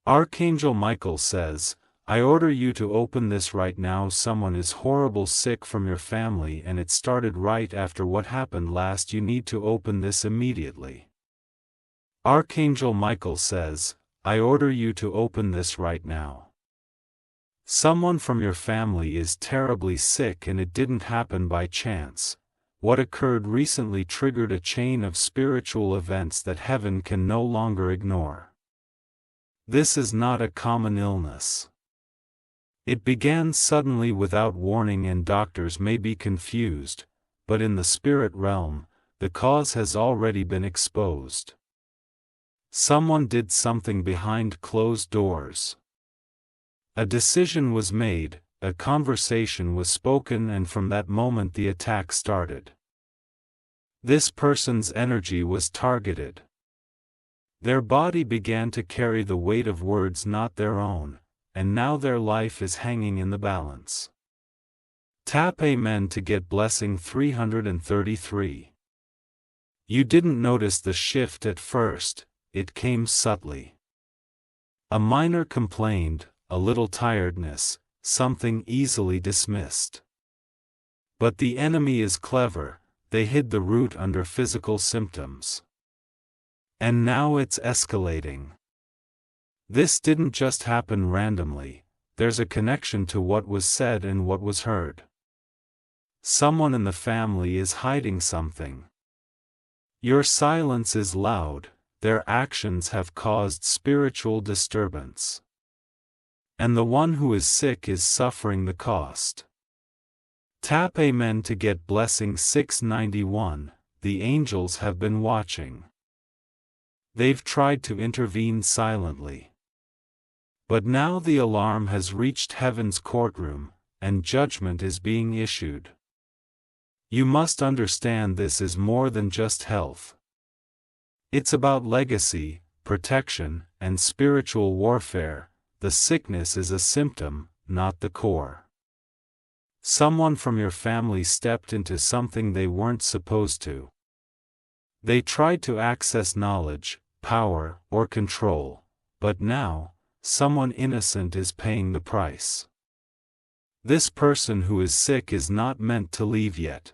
Archangel Michael says, I order you to open this right now. Someone is horrible sick from your family and it started right after what happened last. You need to open this immediately. Archangel Michael says, I order you to open this right now. Someone from your family is terribly sick and it didn't happen by chance. What occurred recently triggered a chain of spiritual events that heaven can no longer ignore. This is not a common illness. It began suddenly without warning and doctors may be confused, but in the spirit realm, the cause has already been exposed. Someone did something behind closed doors. A decision was made, a conversation was spoken, and from that moment the attack started. This person's energy was targeted. Their body began to carry the weight of words not their own, and now their life is hanging in the balance. Tap Amen to get blessing 333. You didn't notice the shift at first, it came subtly. A minor complaint, a little tiredness, something easily dismissed. But the enemy is clever, they hid the root under physical symptoms. And now it's escalating. This didn't just happen randomly, there's a connection to what was said and what was heard. Someone in the family is hiding something. Your silence is loud, their actions have caused spiritual disturbance. And the one who is sick is suffering the cost. Tap Amen to get blessing 691, the angels have been watching. They've tried to intervene silently. But now the alarm has reached heaven's courtroom, and judgment is being issued. You must understand this is more than just health. It's about legacy, protection, and spiritual warfare. The sickness is a symptom, not the core. Someone from your family stepped into something they weren't supposed to. They tried to access knowledge, power, or control, but now, someone innocent is paying the price. This person who is sick is not meant to leave yet.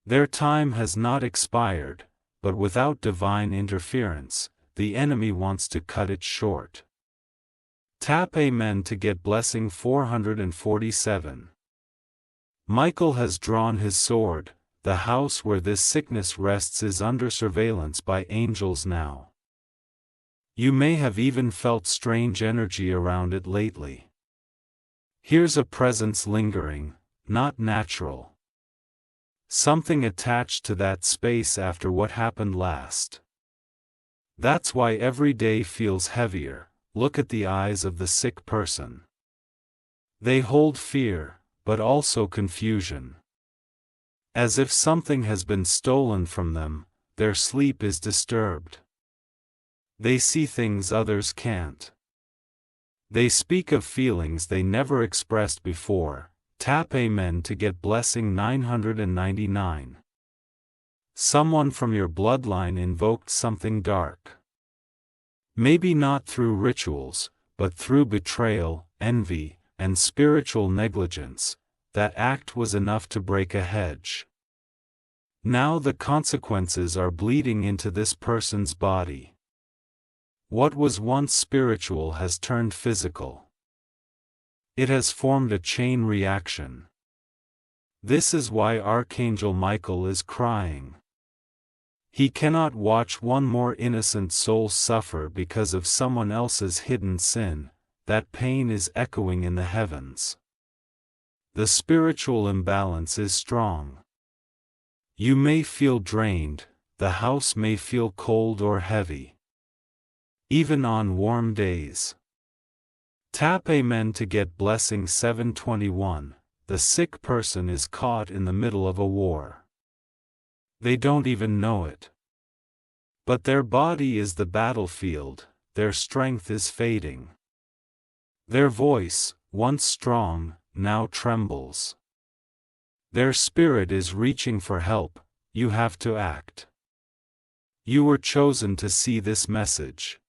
Their time has not expired, but without divine interference, the enemy wants to cut it short. Tap Amen to get blessing 447. Michael has drawn his sword. The house where this sickness rests is under surveillance by angels now. You may have even felt strange energy around it lately. Here's a presence lingering, not natural. Something attached to that space after what happened last. That's why every day feels heavier. Look at the eyes of the sick person. They hold fear, but also confusion. As if something has been stolen from them, their sleep is disturbed. They see things others can't. They speak of feelings they never expressed before. Tap Amen to get blessing 999. Someone from your bloodline invoked something dark. Maybe not through rituals, but through betrayal, envy, and spiritual negligence. That act was enough to break a hedge. Now the consequences are bleeding into this person's body. What was once spiritual has turned physical. It has formed a chain reaction. This is why Archangel Michael is crying. He cannot watch one more innocent soul suffer because of someone else's hidden sin. That pain is echoing in the heavens. The spiritual imbalance is strong. You may feel drained, the house may feel cold or heavy. Even on warm days. Tap Amen to get blessing 721. The sick person is caught in the middle of a war. They don't even know it. But their body is the battlefield, their strength is fading. Their voice, once strong, now trembles. Their spirit is reaching for help. You have to act. You were chosen to see this message.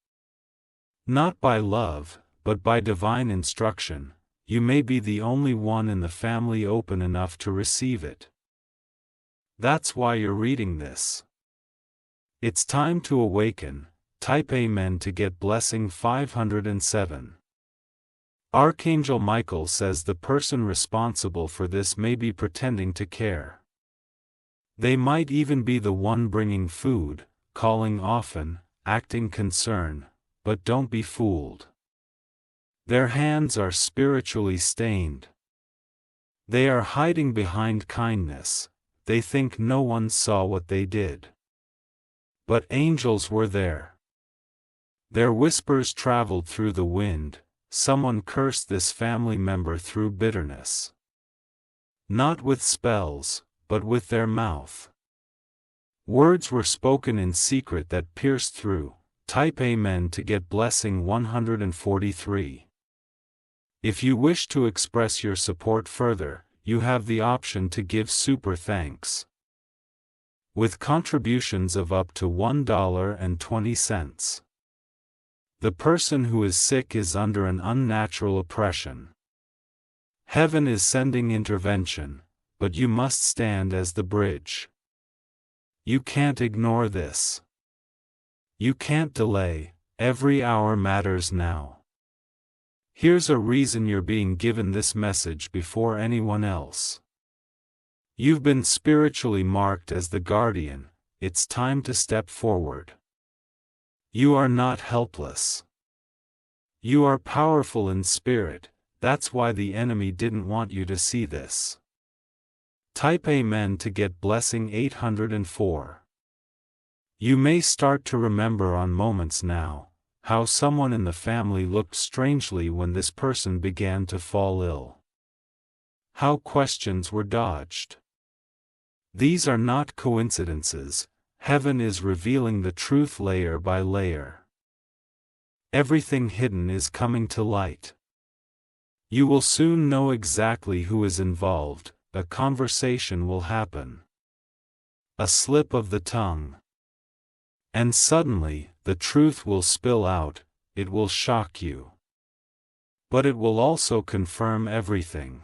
Not by love, but by divine instruction. You may be the only one in the family open enough to receive it. That's why you're reading this. It's time to awaken. Type Amen to get blessing 507. Archangel Michael says the person responsible for this may be pretending to care. They might even be the one bringing food, calling often, acting concern, but don't be fooled. Their hands are spiritually stained. They are hiding behind kindness. They think no one saw what they did. But angels were there. Their whispers traveled through the wind. Someone cursed this family member through bitterness. Not with spells, but with their mouth. Words were spoken in secret that pierced through. Type Amen to get blessing 143. If you wish to express your support further, you have the option to give super thanks. With contributions of up to $1.20. The person who is sick is under an unnatural oppression. Heaven is sending intervention, but you must stand as the bridge. You can't ignore this. You can't delay, every hour matters now. Here's a reason you're being given this message before anyone else. You've been spiritually marked as the guardian. It's time to step forward. You are not helpless. You are powerful in spirit. That's why the enemy didn't want you to see this. Type Amen to get blessing 804. You may start to remember on moments now, how someone in the family looked strangely when this person began to fall ill. How questions were dodged. These are not coincidences. Heaven is revealing the truth layer by layer. Everything hidden is coming to light. You will soon know exactly who is involved. A conversation will happen. A slip of the tongue. And suddenly, the truth will spill out. It will shock you. But it will also confirm everything.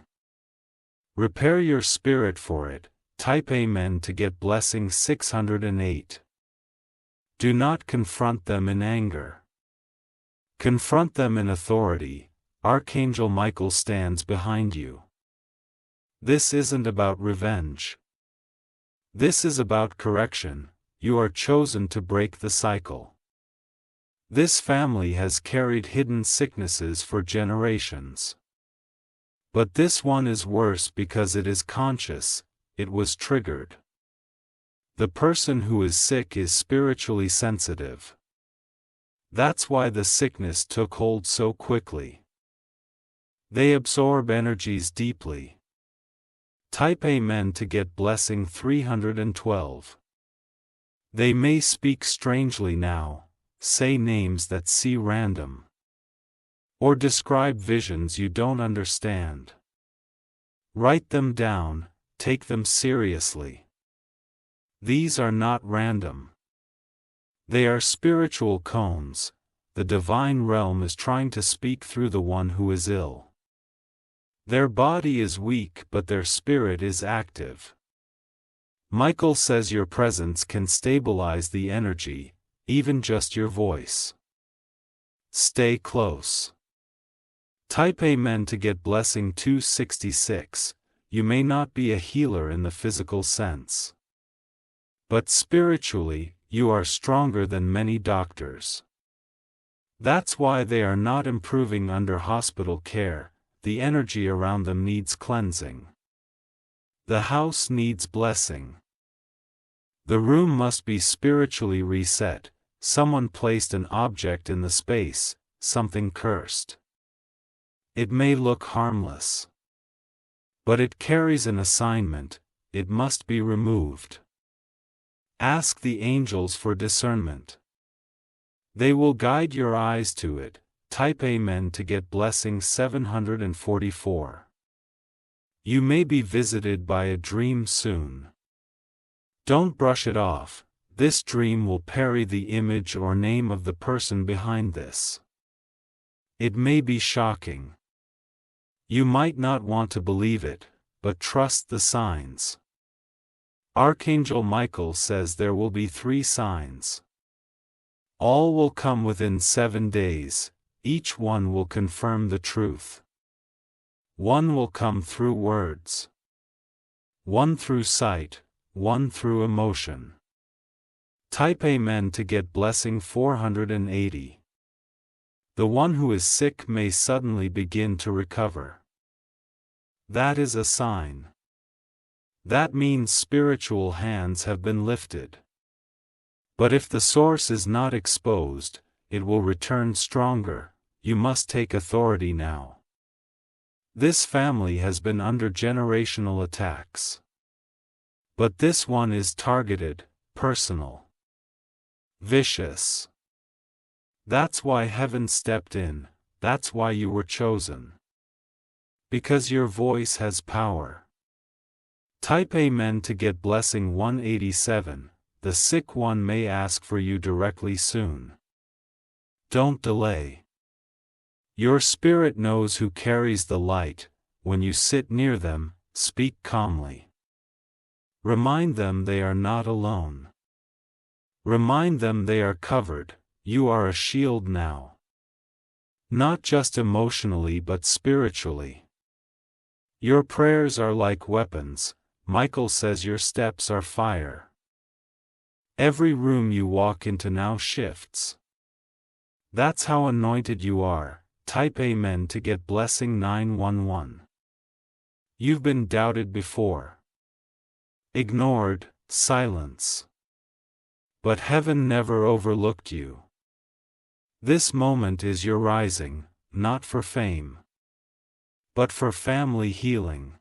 Prepare your spirit for it. Type Amen to get blessing 608. Do not confront them in anger. Confront them in authority. Archangel Michael stands behind you. This isn't about revenge. This is about correction. You are chosen to break the cycle. This family has carried hidden sicknesses for generations. But this one is worse because it is conscious. It was triggered. The person who is sick is spiritually sensitive. That's why the sickness took hold so quickly. They absorb energies deeply. Type Amen to get blessing 312. They may speak strangely now, say names that seem random, or describe visions you don't understand. Write them down, take them seriously. These are not random. They are spiritual cones. The divine realm is trying to speak through the one who is ill. Their body is weak but their spirit is active. Michael says your presence can stabilize the energy, even just your voice. Stay close. Type Amen to get blessing 266. You may not be a healer in the physical sense. But spiritually, you are stronger than many doctors. That's why they are not improving under hospital care. The energy around them needs cleansing. The house needs blessing. The room must be spiritually reset. Someone placed an object in the space, something cursed. It may look harmless, but it carries an assignment. It must be removed. Ask the angels for discernment. They will guide your eyes to it. Type Amen to get blessing 744. You may be visited by a dream soon. Don't brush it off. This dream will parry the image or name of the person behind this. It may be shocking. You might not want to believe it, but trust the signs. Archangel Michael says there will be 3 signs. All will come within 7 days, each one will confirm the truth. One will come through words. One through sight, one through emotion. Type Amen to get blessing 480. The one who is sick may suddenly begin to recover. That is a sign. That means spiritual hands have been lifted. But if the source is not exposed, it will return stronger. You must take authority now. This family has been under generational attacks. But this one is targeted, personal, vicious. That's why heaven stepped in, that's why you were chosen. Because your voice has power. Type Amen to get blessing 187, the sick one may ask for you directly soon. Don't delay. Your spirit knows who carries the light. When you sit near them, speak calmly. Remind them they are not alone. Remind them they are covered, you are a shield now. Not just emotionally but spiritually. Your prayers are like weapons. Michael says your steps are fire. Every room you walk into now shifts. That's how anointed you are. Type Amen to get blessing 911. You've been doubted before. Ignored, silence. But heaven never overlooked you. This moment is your rising, not for fame, but for family healing.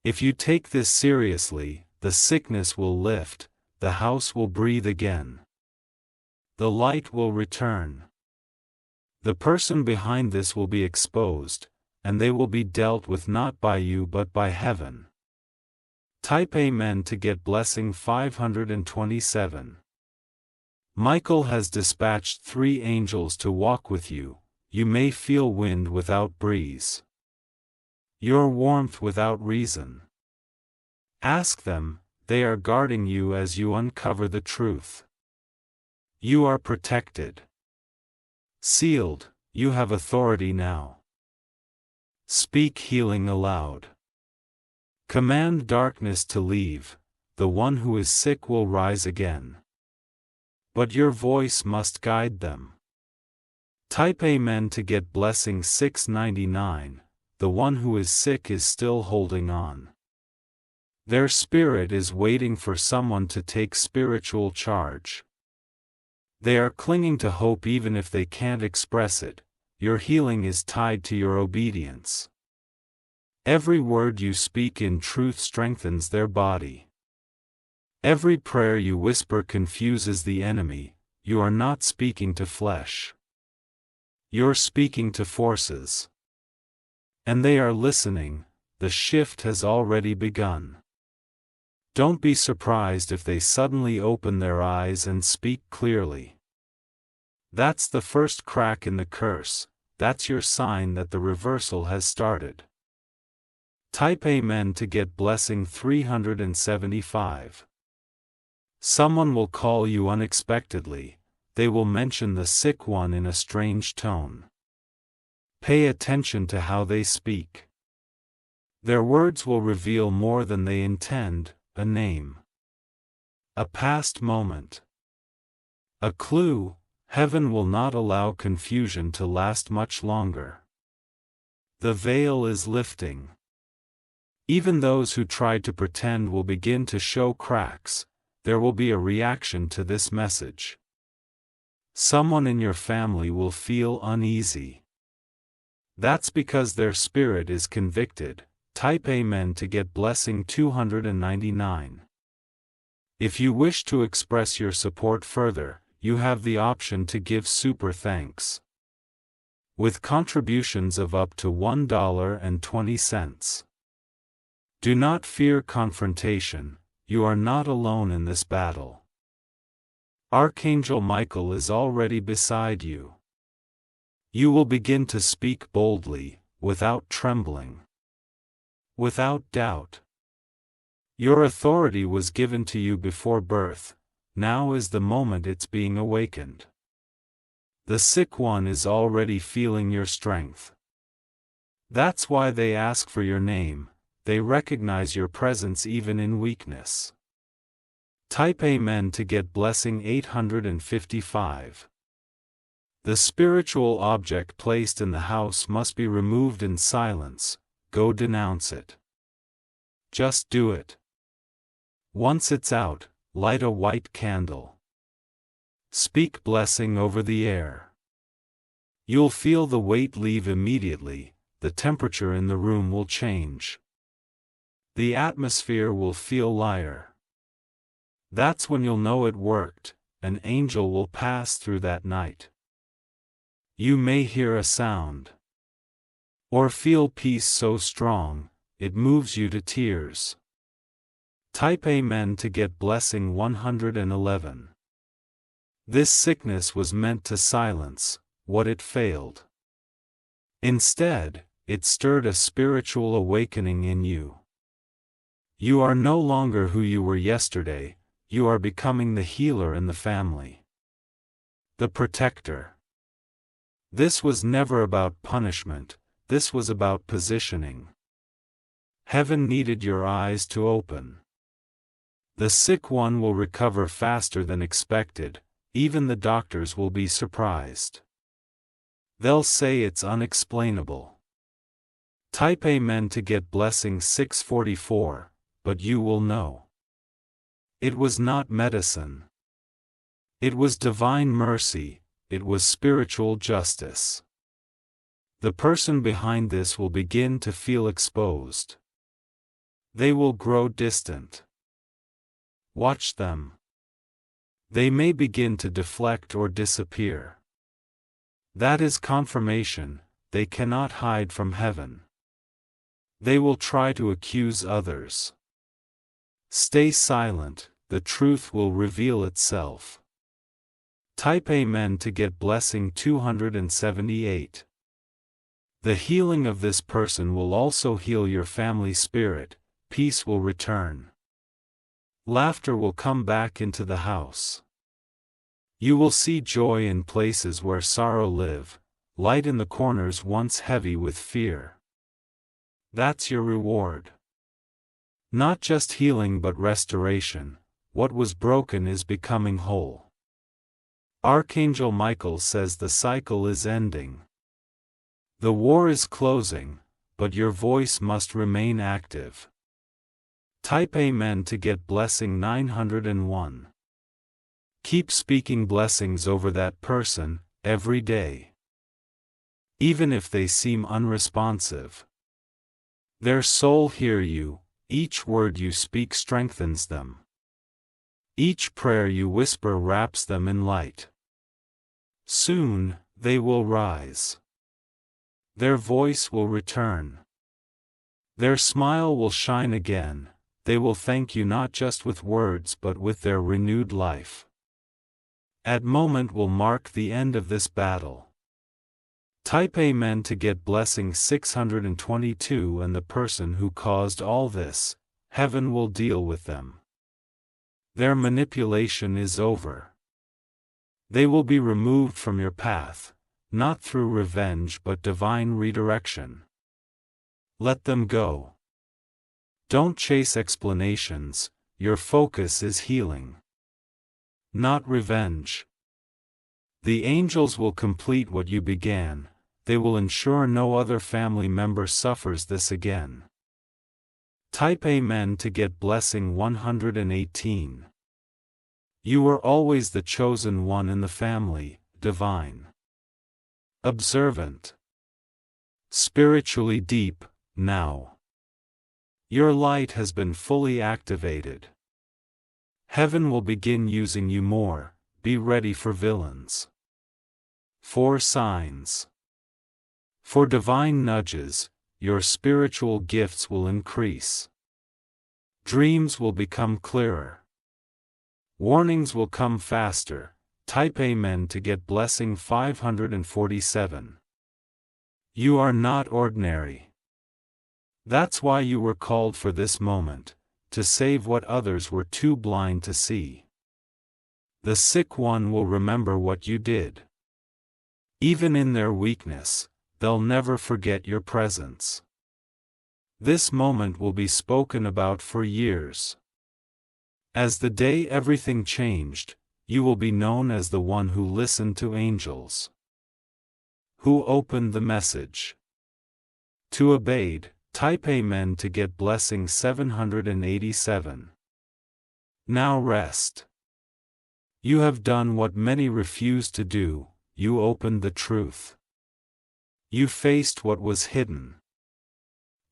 If you take this seriously, the sickness will lift, the house will breathe again. The light will return. The person behind this will be exposed, and they will be dealt with not by you but by heaven. Type Amen to get blessing 527. Michael has dispatched 3 angels to walk with you. You may feel wind without breeze. Your warmth without reason. Ask them, they are guarding you as you uncover the truth. You are protected. Sealed, you have authority now. Speak healing aloud. Command darkness to leave, the one who is sick will rise again. But your voice must guide them. Type Amen to get blessing 699. The one who is sick is still holding on. Their spirit is waiting for someone to take spiritual charge. They are clinging to hope even if they can't express it. Your healing is tied to your obedience. Every word you speak in truth strengthens their body. Every prayer you whisper confuses the enemy. You are not speaking to flesh. You're speaking to forces. And they are listening. The shift has already begun. Don't be surprised if they suddenly open their eyes and speak clearly. That's the first crack in the curse. That's your sign that the reversal has started. Type Amen to get blessing 375. Someone will call you unexpectedly. They will mention the sick one in a strange tone. Pay attention to how they speak. Their words will reveal more than they intend, a name, a past moment, a clue. Heaven will not allow confusion to last much longer. The veil is lifting. Even those who tried to pretend will begin to show cracks. There will be a reaction to this message. Someone in your family will feel uneasy. That's because their spirit is convicted. Type Amen to get blessing 299. If you wish to express your support further, you have the option to give super thanks. With contributions of up to $1.20. Do not fear confrontation, you are not alone in this battle. Archangel Michael is already beside you. You will begin to speak boldly, without trembling, without doubt. Your authority was given to you before birth, now is the moment it's being awakened. The sick one is already feeling your strength. That's why they ask for your name, they recognize your presence even in weakness. Type Amen to get blessing 855. The spiritual object placed in the house must be removed in silence, go denounce it. Just do it. Once it's out, light a white candle. Speak blessing over the air. You'll feel the weight leave immediately, the temperature in the room will change. The atmosphere will feel lighter. That's when you'll know it worked, an angel will pass through that night. You may hear a sound. Or feel peace so strong, it moves you to tears. Type Amen to get blessing 111. This sickness was meant to silence what it failed. Instead, it stirred a spiritual awakening in you. You are no longer who you were yesterday, you are becoming the healer in the family. The protector. This was never about punishment, this was about positioning. Heaven needed your eyes to open. The sick one will recover faster than expected, even the doctors will be surprised. They'll say it's unexplainable. Type Amen to get blessing 644, but you will know. It was not medicine. It was divine mercy, it was spiritual justice. The person behind this will begin to feel exposed. They will grow distant. Watch them. They may begin to deflect or disappear. That is confirmation, they cannot hide from heaven. They will try to accuse others. Stay silent, the truth will reveal itself. Type Amen to get blessing 278. The healing of this person will also heal your family spirit, peace will return. Laughter will come back into the house. You will see joy in places where sorrow live, light in the corners once heavy with fear. That's your reward. Not just healing but restoration, what was broken is becoming whole. Archangel Michael says the cycle is ending. The war is closing, but your voice must remain active. Type Amen to get blessing 901. Keep speaking blessings over that person, every day. Even if they seem unresponsive. Their soul hear you, each word you speak strengthens them. Each prayer you whisper wraps them in light. Soon, they will rise. Their voice will return. Their smile will shine again, they will thank you not just with words but with their renewed life. That moment will mark the end of this battle. Type Amen to get blessing 622 and the person who caused all this, heaven will deal with them. Their manipulation is over. They will be removed from your path, not through revenge but divine redirection. Let them go. Don't chase explanations, your focus is healing. Not revenge. The angels will complete what you began, they will ensure no other family member suffers this again. Type Amen to get blessing 118. You are always the chosen one in the family, divine. Observant. Spiritually deep, now. Your light has been fully activated. Heaven will begin using you more, be ready for villains. 4 signs. For divine nudges, your spiritual gifts will increase. Dreams will become clearer. Warnings will come faster. Type Amen to get blessing 547. You are not ordinary. That's why you were called for this moment, to save what others were too blind to see. The sick one will remember what you did. Even in their weakness, they'll never forget your presence. This moment will be spoken about for years. As the day everything changed, you will be known as the one who listened to angels, who opened the message, to obeyed. Type Amen to get blessing 787. Now rest. You have done what many refused to do, you opened the truth. You faced what was hidden.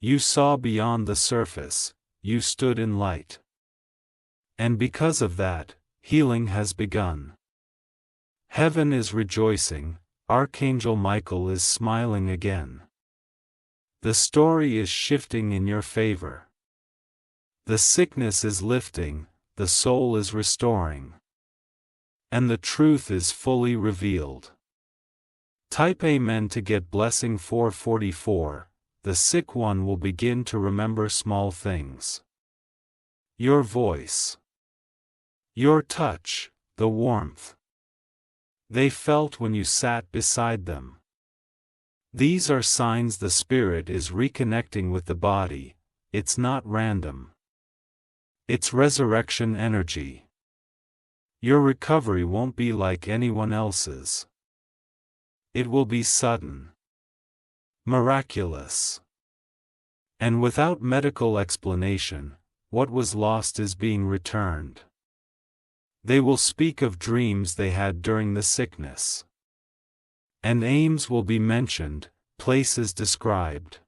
You saw beyond the surface, you stood in light. And because of that, healing has begun. Heaven is rejoicing, Archangel Michael is smiling again. The story is shifting in your favor. The sickness is lifting, the soul is restoring. And the truth is fully revealed. Type Amen to get blessing 444, the sick one will begin to remember small things. Your voice. Your touch, the warmth they felt when you sat beside them. These are signs the spirit is reconnecting with the body. It's not random. It's resurrection energy. Your recovery won't be like anyone else's. It will be sudden, miraculous, and without medical explanation. What was lost is being returned. They will speak of dreams they had during the sickness. And aims will be mentioned, places described.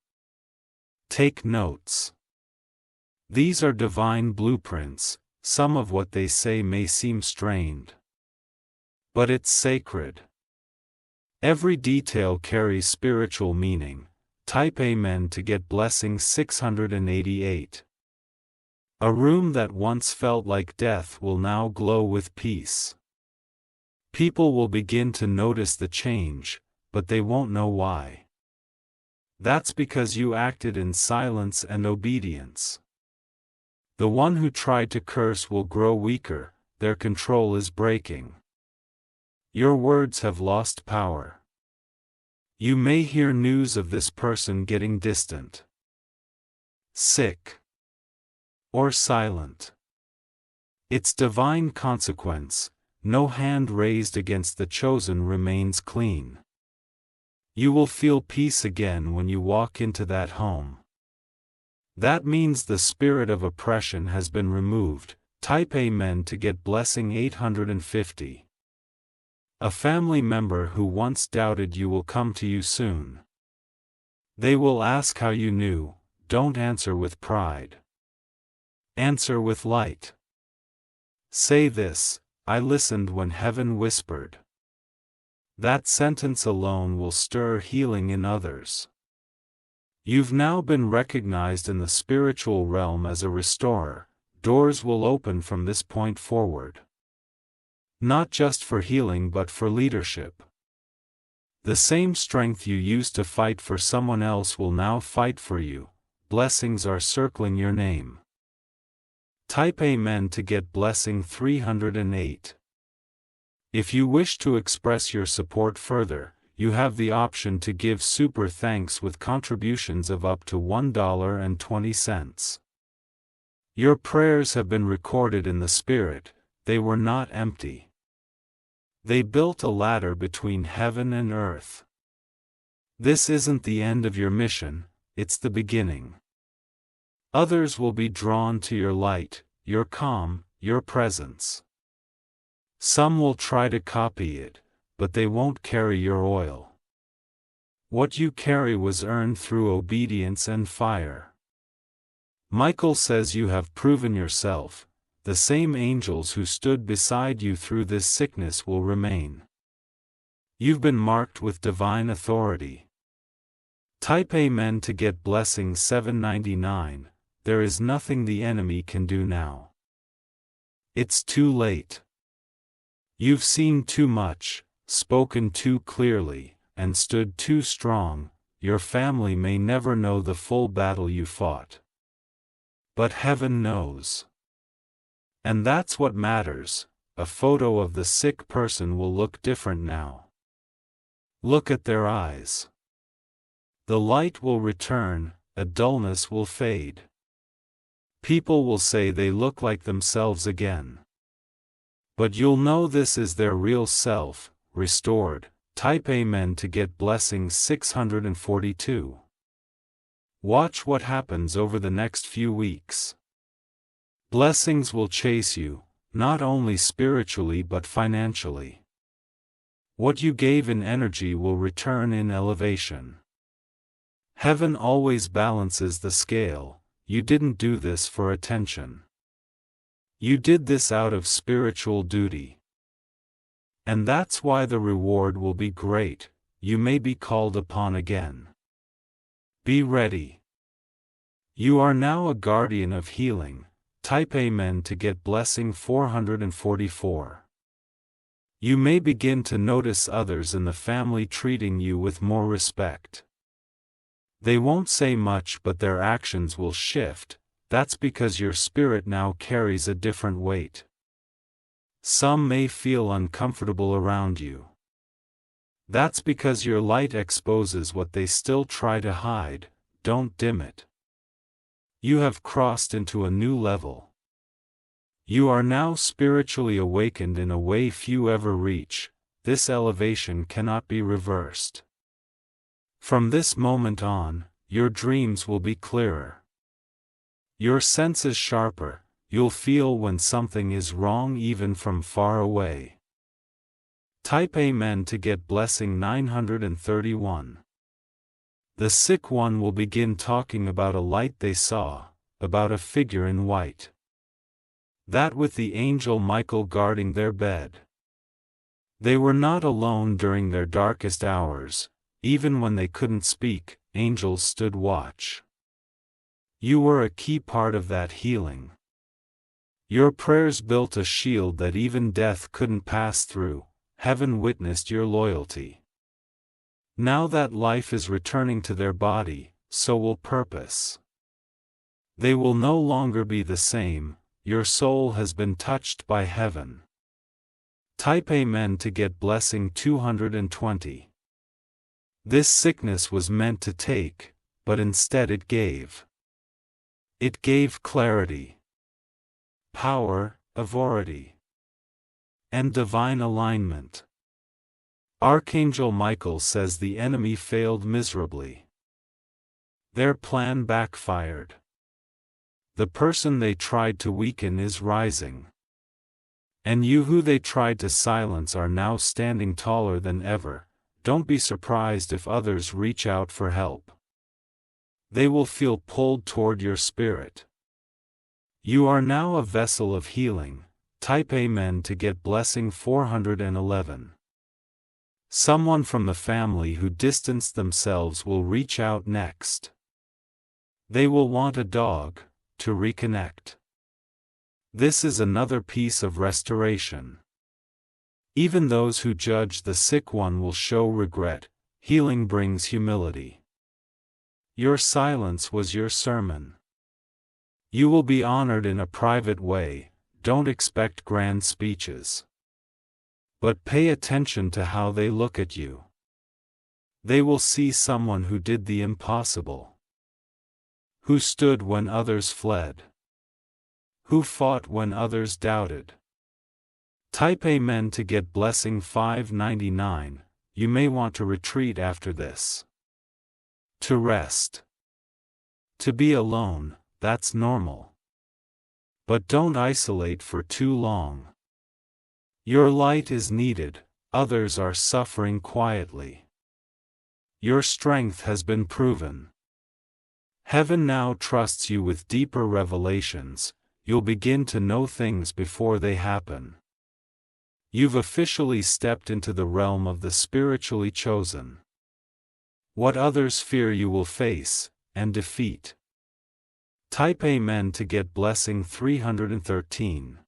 Take notes. These are divine blueprints. Some of what they say may seem strained, but it's sacred. Every detail carries spiritual meaning. Type Amen to get blessing 688. A room that once felt like death will now glow with peace. People will begin to notice the change, but they won't know why. That's because you acted in silence and obedience. The one who tried to curse will grow weaker, their control is breaking. Your words have lost power. You may hear news of this person getting distant, sick, or silent. It's divine consequence. No hand raised against the chosen remains clean. You will feel peace again when you walk into that home. That means the spirit of oppression has been removed. Type Amen to get blessing 850. A family member who once doubted you will come to you soon. They will ask how you knew. Don't answer with pride. Answer with light. Say this: I listened when heaven whispered. That sentence alone will stir healing in others. You've now been recognized in the spiritual realm as a restorer. Doors will open from this point forward. Not just for healing but for leadership. The same strength you used to fight for someone else will now fight for you. Blessings are circling your name. Type Amen to get blessing 308. If you wish to express your support further, you have the option to give super thanks with contributions of up to $1.20. Your prayers have been recorded in the Spirit, they were not empty. They built a ladder between heaven and earth. This isn't the end of your mission, it's the beginning. Others will be drawn to your light, your calm, your presence. Some will try to copy it, but they won't carry your oil. What you carry was earned through obedience and fire. Michael says you have proven yourself. The same angels who stood beside you through this sickness will remain. You've been marked with divine authority. Type Amen to get blessing 799. There is nothing the enemy can do now. It's too late. You've seen too much, spoken too clearly, and stood too strong. your family may never know the full battle you fought. But heaven knows. And that's what matters. A photo of the sick person will look different now. Look at their eyes. The light will return, a dullness will fade. People will say they look like themselves again. But you'll know this is their real self, restored. Type Amen to get blessings 642. Watch what happens over the next few weeks. Blessings will chase you, not only spiritually but financially. What you gave in energy will return in elevation. Heaven always balances the scale. You didn't do this for attention. You did this out of spiritual duty. And that's why the reward will be great. You may be called upon again. Be ready. You are now a guardian of healing. Type Amen to get blessing 444. You may begin to notice others in the family treating you with more respect. They won't say much, but their actions will shift. That's because your spirit now carries a different weight. Some may feel uncomfortable around you. That's because your light exposes what they still try to hide. Don't dim it. You have crossed into a new level. You are now spiritually awakened in a way few ever reach. This elevation cannot be reversed. From this moment on, your dreams will be clearer. Your senses sharper. You'll feel when something is wrong even from far away. Type Amen to get blessing 931. The sick one will begin talking about a light they saw, about a figure in white. That with the angel Michael guarding their bed. They were not alone during their darkest hours. Even when they couldn't speak, angels stood watch. You were a key part of that healing. Your prayers built a shield that even death couldn't pass through. Heaven witnessed your loyalty. Now that life is returning to their body, so will purpose. They will no longer be the same. Your soul has been touched by heaven. Type Amen to get blessing 220. This sickness was meant to take, but instead it gave. It gave clarity, power, authority, and divine alignment. Archangel Michael says the enemy failed miserably. Their plan backfired. The person they tried to weaken is rising. And you who they tried to silence are now standing taller than ever. Don't be surprised if others reach out for help. They will feel pulled toward your spirit. You are now a vessel of healing. Type Amen to get blessing 411. Someone from the family who distanced themselves will reach out next. They will want a dog, to reconnect. This is another piece of restoration. Even those who judge the sick one will show regret. Healing brings humility. Your silence was your sermon. You will be honored in a private way. Don't expect grand speeches. But pay attention to how they look at you. They will see someone who did the impossible. Who stood when others fled. Who fought when others doubted. Type Amen to get blessing 599. You may want to retreat after this. To rest. To be alone, that's normal. But don't isolate for too long. Your light is needed. Others are suffering quietly. Your strength has been proven. Heaven now trusts you with deeper revelations. You'll begin to know things before they happen. You've officially stepped into the realm of the spiritually chosen. What others fear you will face, and defeat. Type Amen to get blessing 313.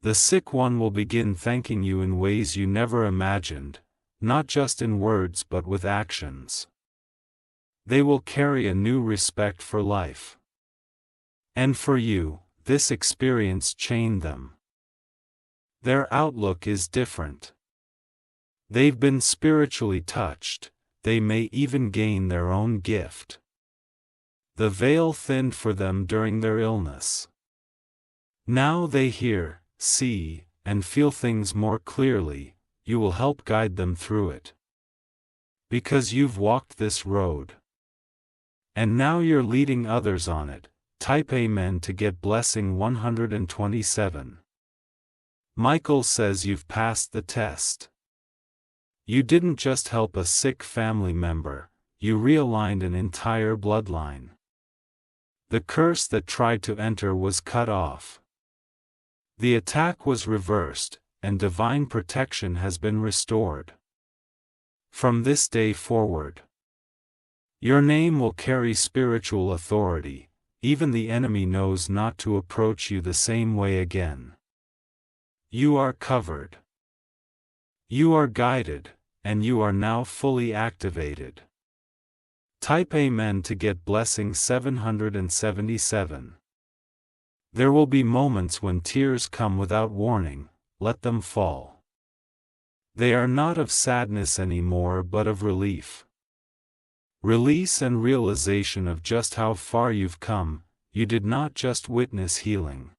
The sick one will begin thanking you in ways you never imagined, not just in words but with actions. They will carry a new respect for life. And for you, this experience chained them. Their outlook is different. They've been spiritually touched, they may even gain their own gift. The veil thinned for them during their illness. Now they hear, see, and feel things more clearly. You will help guide them through it. Because you've walked this road. And now you're leading others on it. Type Amen to get blessing 127. Michael says you've passed the test. You didn't just help a sick family member, you realigned an entire bloodline. The curse that tried to enter was cut off. The attack was reversed, and divine protection has been restored. From this day forward, your name will carry spiritual authority. Even the enemy knows not to approach you the same way again. You are covered. You are guided, and you are now fully activated. Type Amen to get blessing 777. There will be moments when tears come without warning. Let them fall. They are not of sadness anymore but of relief. Release and realization of just how far you've come. You did not just witness healing.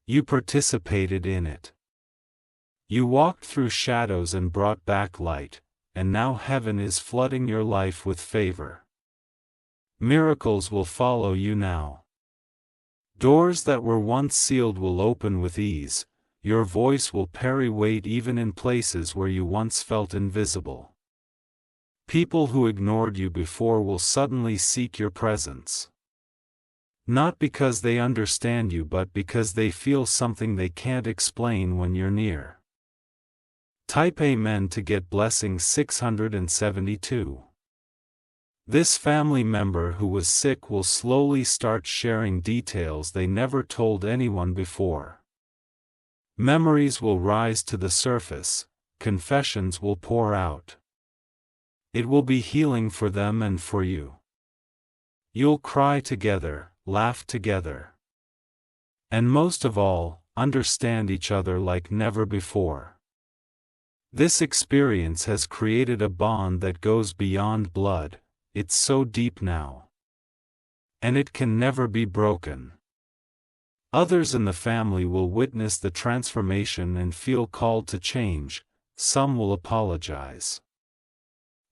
You participated in it. You walked through shadows and brought back light, and now heaven is flooding your life with favor. Miracles will follow you now. Doors that were once sealed will open with ease. Your voice will carry weight even in places where you once felt invisible. People who ignored you before will suddenly seek your presence. Not because they understand you but because they feel something they can't explain when you're near. Type Amen to get blessing 672. This family member who was sick will slowly start sharing details they never told anyone before. Memories will rise to the surface, confessions will pour out. It will be healing for them and for you. You'll cry together, laugh together. And most of all, understand each other like never before. This experience has created a bond that goes beyond blood. It's so deep now. And it can never be broken. Others in the family will witness the transformation and feel called to change. Some will apologize.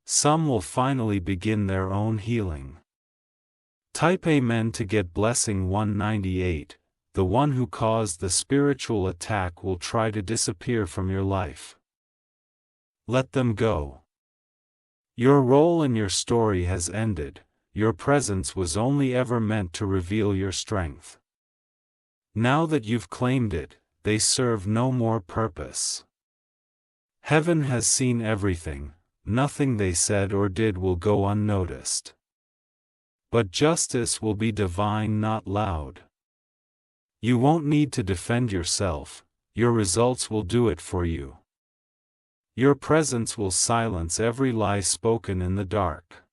Some will finally begin their own healing. Type Amen to get blessing 198. The one who caused the spiritual attack will try to disappear from your life. Let them go. Your role in your story has ended. Your presence was only ever meant to reveal your strength. Now that you've claimed it, they serve no more purpose. Heaven has seen everything. Nothing they said or did will go unnoticed. But justice will be divine, not loud. You won't need to defend yourself. Your results will do it for you. Your presence will silence every lie spoken in the dark.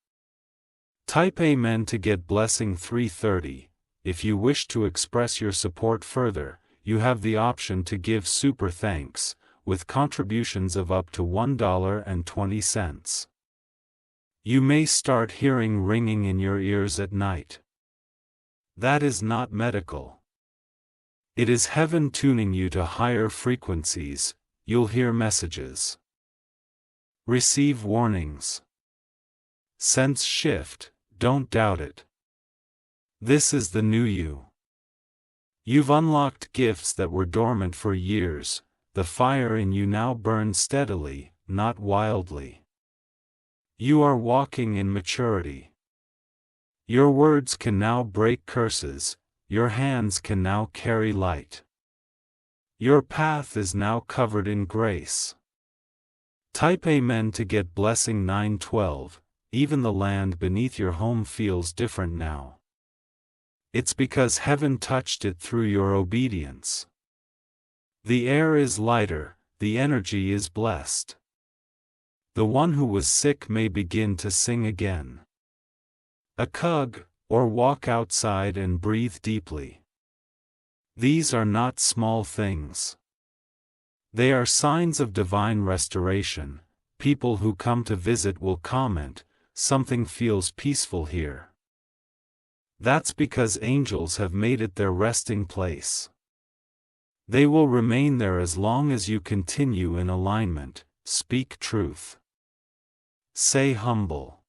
Type Amen to get blessing 330. If you wish to express your support further, you have the option to give super thanks, with contributions of up to $1.20. You may start hearing ringing in your ears at night. That is not medical. It is heaven tuning you to higher frequencies. You'll hear messages. Receive warnings. Sense shift, don't doubt it. This is the new you. You've unlocked gifts that were dormant for years. The fire in you now burns steadily, not wildly. You are walking in maturity. Your words can now break curses. Your hands can now carry light. Your path is now covered in grace. Type Amen to get blessing 912. Even the land beneath your home feels different now. It's because heaven touched it through your obedience. The air is lighter, the energy is blessed. The one who was sick may begin to sing again. a hug, or walk outside and breathe deeply. These are not small things. They are signs of divine restoration. People who come to visit will comment, "Something feels peaceful here." That's because angels have made it their resting place. They will remain there as long as you continue in alignment, speak truth. Say humble.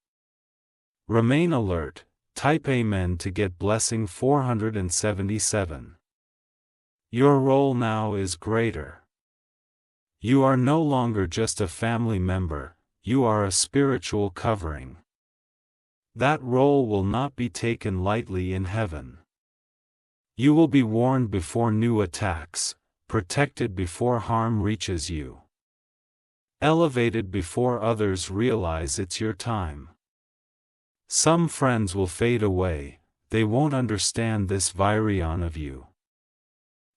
Remain alert. Type Amen to get blessing 477. Your role now is greater. You are no longer just a family member, you are a spiritual covering. That role will not be taken lightly in heaven. You will be warned before new attacks, protected before harm reaches you. Elevated before others realize it's your time. Some friends will fade away, they won't understand this virion of you.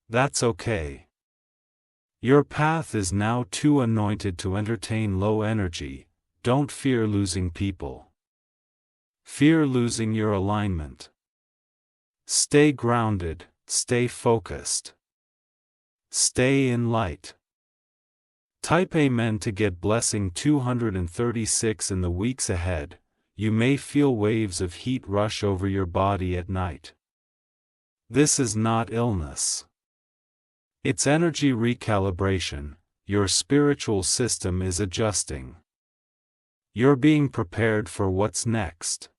That's okay. Your path is now too anointed to entertain low energy. Don't fear losing people. Fear losing your alignment. Stay grounded, stay focused. Stay in light. Type Amen to get blessing 236 in the weeks ahead. You may feel waves of heat rush over your body at night. This is not illness. It's energy recalibration. Your spiritual system is adjusting. You're being prepared for what's next.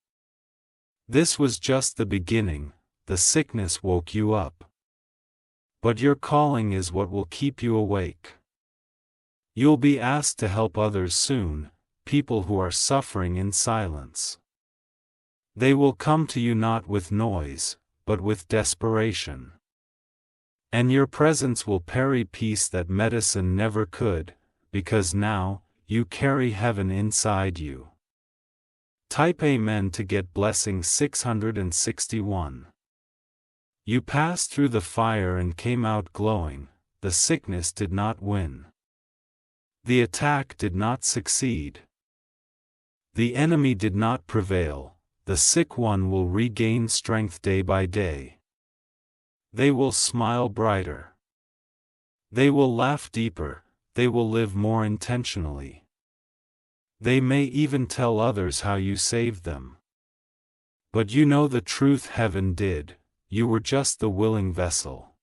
This was just the beginning. The sickness woke you up. But your calling is what will keep you awake. You'll be asked to help others soon, people who are suffering in silence. They will come to you not with noise, but with desperation. And your presence will parry peace that medicine never could, because now, you carry heaven inside you. Type Amen to get blessing 661. You passed through the fire and came out glowing. The sickness did not win. The attack did not succeed. The enemy did not prevail. The sick one will regain strength day by day. They will smile brighter. They will laugh deeper. They will live more intentionally. They may even tell others how you saved them. But you know the truth heaven did, you were just the willing vessel.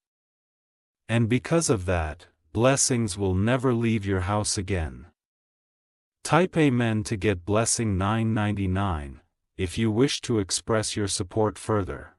And because of that, blessings will never leave your house again. Type Amen to get blessing 999, if you wish to express your support further.